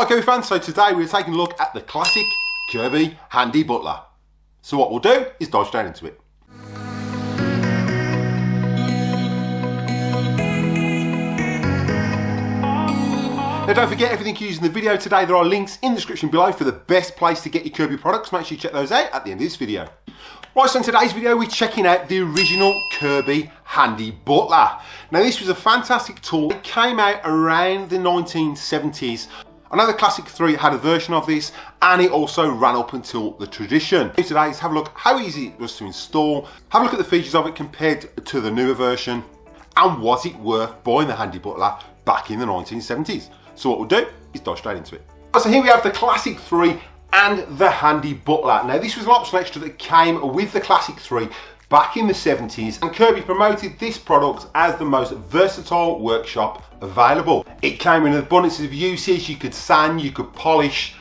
Hi Kirby fans, so today we're taking a look at the classic Kirby Handi Butler. So what we'll do is dive straight into it. Now don't forget, everything you use in the video today, there are links in the description below for the best place to get your Kirby products. Make sure you check those out at the end of this video. Right, so in today's video we're checking out the original Kirby Handi Butler. Now this was a fantastic tool. It came out around the 1970s. I know the Classic III had a version of this, and it also ran up until the Tradition. Today is have a look how easy it was to install, have a look at the features of it compared to the newer version, and was it worth buying the Handi Butler back in the 1970s. So what we'll do is dive straight into it. So here we have the Classic III and the Handi Butler. Now this was an optional extra that came with the Classic III back in the 70s, and Kirby promoted this product as the most versatile workshop available. It came in an abundance of uses. You could sand, you could polish.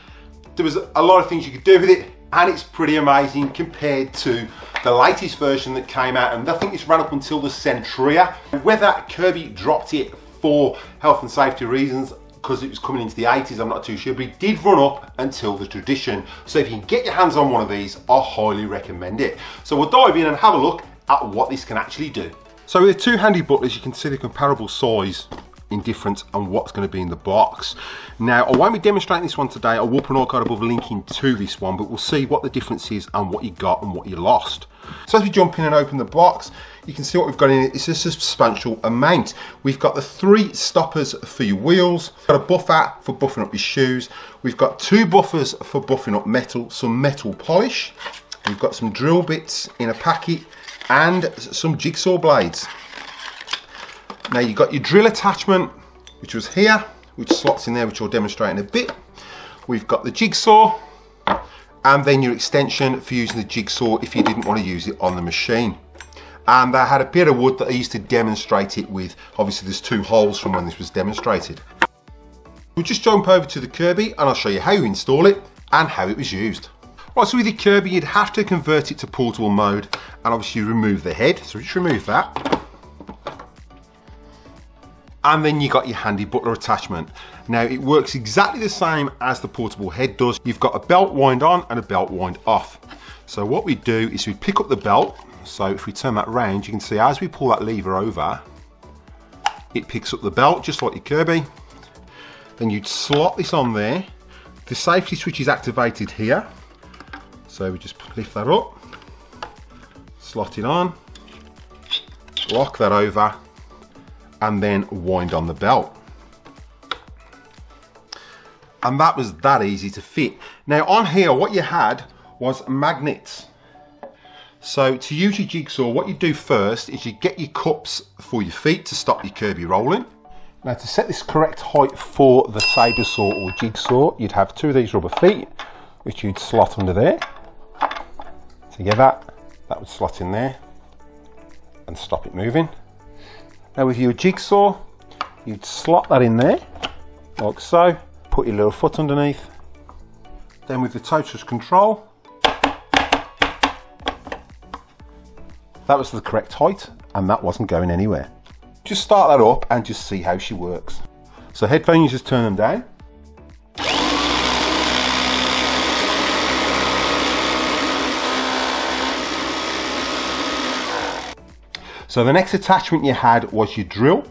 There was a lot of things you could do with it, and it's pretty amazing compared to the latest version that came out, and I think it's ran up until the Centria. Whether Kirby dropped it for health and safety reasons, because it was coming into the 80s, I'm not too sure, but it did run up until the Tradition. So if you can get your hands on one of these, I highly recommend it. So we'll dive in and have a look at what this can actually do. So with the two Handi Butlers, you can see the comparable size in difference and what's going to be in the box. Now I won't be demonstrating this one today. I will put an archive above linking to this one, but we'll see what the difference is and what you got and what you lost. So as we jump in and open the box, you can see what we've got in it. It's a substantial amount. We've got the 3 stoppers for your wheels, we've got a buffer for buffing up your shoes, we've got 2 buffers for buffing up metal, some metal polish, we've got some drill bits in a packet, and some jigsaw blades. Now you've got your drill attachment, which was here, which slots in there, which I'll demonstrate in a bit. We've got the jigsaw, and then your extension for using the jigsaw if you didn't want to use it on the machine. And I had a bit of wood that I used to demonstrate it with. Obviously there's 2 holes from when this was demonstrated. We'll just jump over to the Kirby and I'll show you how you install it and how it was used. Right, so with the Kirby you'd have to convert it to portable mode and obviously remove the head, so just remove that. And then you got your Handi Butler attachment. Now it works exactly the same as the portable head does. You've got a belt wind on and a belt wind off. So what we do is we pick up the belt. So if we turn that round, you can see as we pull that lever over, it picks up the belt just like your Kirby. Then you'd slot this on there. The safety switch is activated here. So we just lift that up, slot it on, lock that over, and then wind on the belt. And that was that easy to fit. Now on here what you had was magnets. So to use your jigsaw, what you do first is you get your cups for your feet to stop your Kirby rolling. Now to set this correct height for the saber saw or jigsaw, you'd have 2 of these rubber feet, which you'd slot under there. So you get that would slot in there and stop it moving. Now with your jigsaw, you'd slot that in there, like so, put your little foot underneath. Then with the toe touch control, that was the correct height and that wasn't going anywhere. Just start that up and just see how she works. So headphones, you just turn them down. So the next attachment you had was your drill.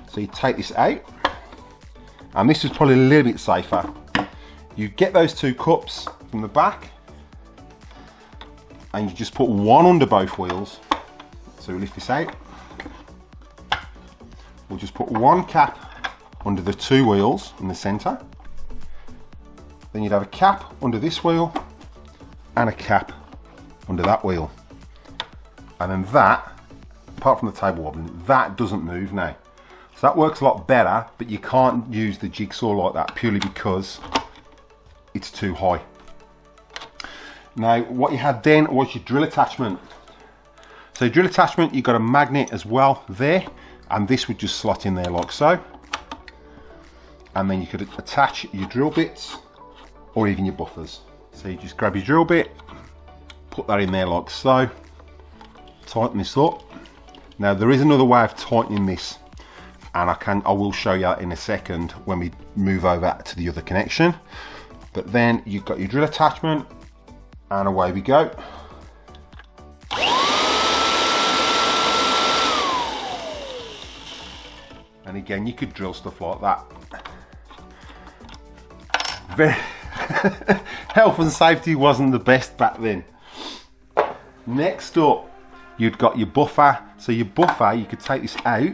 So you take this out, and this is probably a little bit safer. You get those 2 cups from the back, and you just put one under both wheels. So we lift this out. We'll just put one cap under the 2 wheels in the center. Then you'd have a cap under this wheel and a cap under that wheel. And then that, apart from the table wobbling, that doesn't move now. So that works a lot better, but you can't use the jigsaw like that purely because it's too high. Now what you had then was your drill attachment. So drill attachment, you've got a magnet as well there, and this would just slot in there like so. And then you could attach your drill bits or even your buffers. So you just grab your drill bit, put that in there like so, tighten this up. Now there is another way of tightening this and I will show you that in a second when we move over to the other connection. But then you've got your drill attachment, and away we go. And again, you could drill stuff like that. Very health and safety wasn't the best back then. Next up, you'd got your buffer. So your buffer, you could take this out,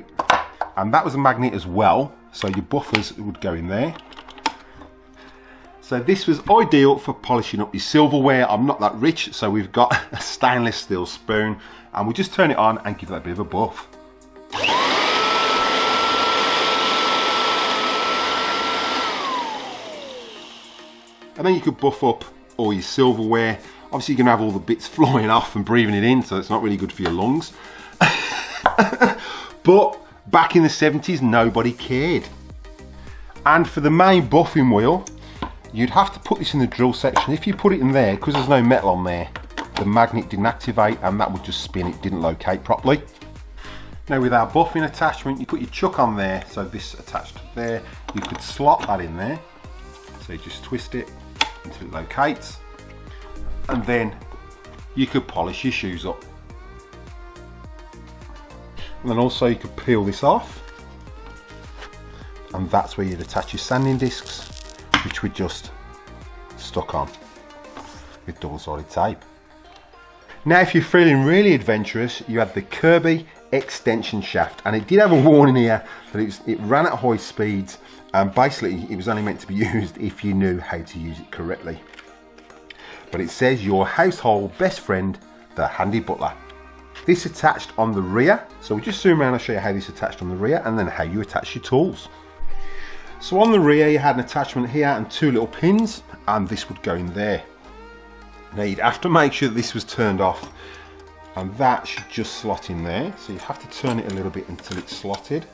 and that was a magnet as well. So your buffers would go in there. So this was ideal for polishing up your silverware. I'm not that rich, so we've got a stainless steel spoon, and we just turn it on and give that a bit of a buff. And then you could buff up all your silverware. Obviously you're gonna have all the bits flying off and breathing it in, so it's not really good for your lungs. But back in the 70s, nobody cared. And for the main buffing wheel, you'd have to put this in the drill section. If you put it in there, because there's no metal on there, the magnet didn't activate and that would just spin, it didn't locate properly. Now with our buffing attachment, you put your chuck on there, so this attached there, you could slot that in there. So you just twist it until it locates, and then you could polish your shoes up. And then also you could peel this off, and that's where you'd attach your sanding discs, which we just stuck on with double-sided tape. Now if you're feeling really adventurous, you had the Kirby extension shaft, and it did have a warning here that it ran at high speeds, and basically it was only meant to be used if you knew how to use it correctly. But it says your household best friend, the Handi Butler. This attached on the rear, so we'll just zoom around and show you how this attached on the rear and then how you attach your tools. So on the rear you had an attachment here and two little pins, and this would go in there. Now you'd have to make sure that this was turned off, and that should just slot in there, so you have to turn it a little bit until it's slotted.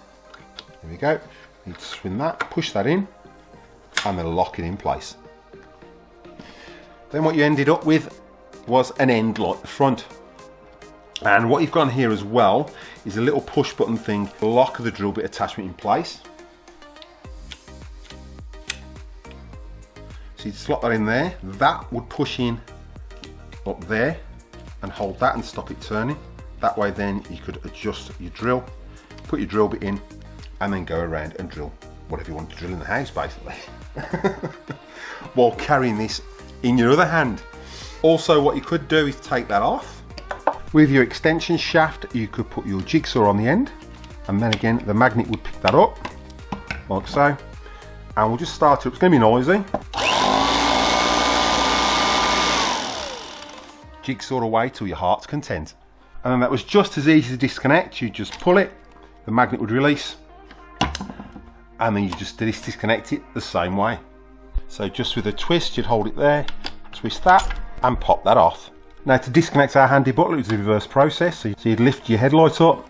There we go. You swing that, push that in, and then lock it in place. Then what you ended up with was an end like the front. And what you've got here as well is a little push button thing to lock the drill bit attachment in place. So you'd slot that in there, that would push in up there and hold that and stop it turning. That way then you could adjust your drill, put your drill bit in, and then go around and drill whatever you want to drill in the house basically. While carrying this in your other hand. Also what you could do is take that off. With your extension shaft you could put your jigsaw on the end, and then again the magnet would pick that up like so, and we'll just start it. It's going to be noisy. Jigsaw away till your heart's content. And then that was just as easy to disconnect. You just pull it, the magnet would release, and then you just disconnect it the same way. So just with a twist you'd hold it there, twist that and pop that off. Now to disconnect our Handi Butler, it's the reverse process. So you'd lift your headlight up,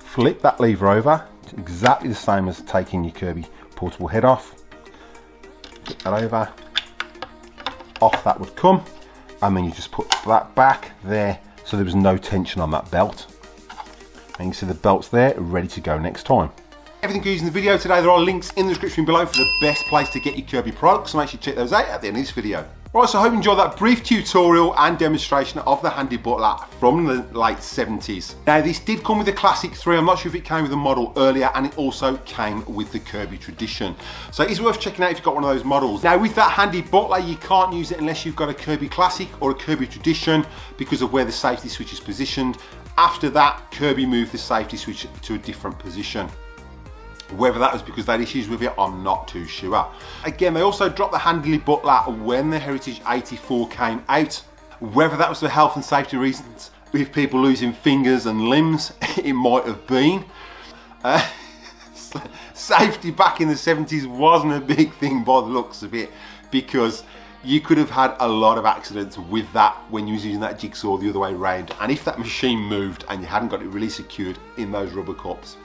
flip that lever over, it's exactly the same as taking your Kirby portable head off. Flip that over, off that would come, and then you just put that back there so there was no tension on that belt. And you can see the belt's there, ready to go next time. Everything used in the video today, there are links in the description below for the best place to get your Kirby products, so make sure you check those out at the end of this video. Right, so I hope you enjoyed that brief tutorial and demonstration of the Handi Butler from the late 70s. Now this did come with the Classic 3, I'm not sure if it came with a model earlier, and it also came with the Kirby Tradition. So it's worth checking out if you've got one of those models. Now with that Handi Butler, you can't use it unless you've got a Kirby Classic or a Kirby Tradition because of where the safety switch is positioned. After that, Kirby moved the safety switch to a different position. Whether that was because they had issues with it, I'm not too sure. Again, they also dropped the Handi Butler when the Heritage 84 came out. Whether that was for health and safety reasons, with people losing fingers and limbs, it might have been. Safety back in the 70s wasn't a big thing by the looks of it, because you could have had a lot of accidents with that when you was using that jigsaw the other way around. And if that machine moved and you hadn't got it really secured in those rubber cups,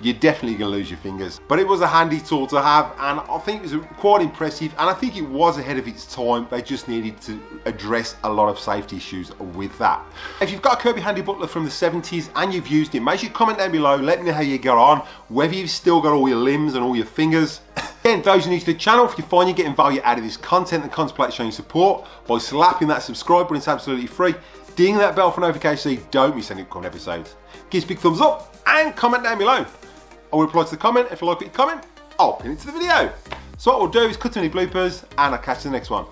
you're definitely going to lose your fingers. But it was a handy tool to have, and I think it was quite impressive, and I think it was ahead of its time. They just needed to address a lot of safety issues with that. If you've got a Kirby Handi Butler from the 70s and you've used it, make sure you comment down below, let me know how you got on, whether you've still got all your limbs and all your fingers. Again, those who are new to the channel, if you find you're getting value out of this content, then contemplate showing support by slapping that subscribe button. It's absolutely free. Ding that bell for notifications so you don't miss any upcoming episodes. Give us a big thumbs up and comment down below. I will reply to the comment. If you like what you comment, I'll pin it to the video. So what we'll do is cut to any bloopers, and I'll catch you in the next one.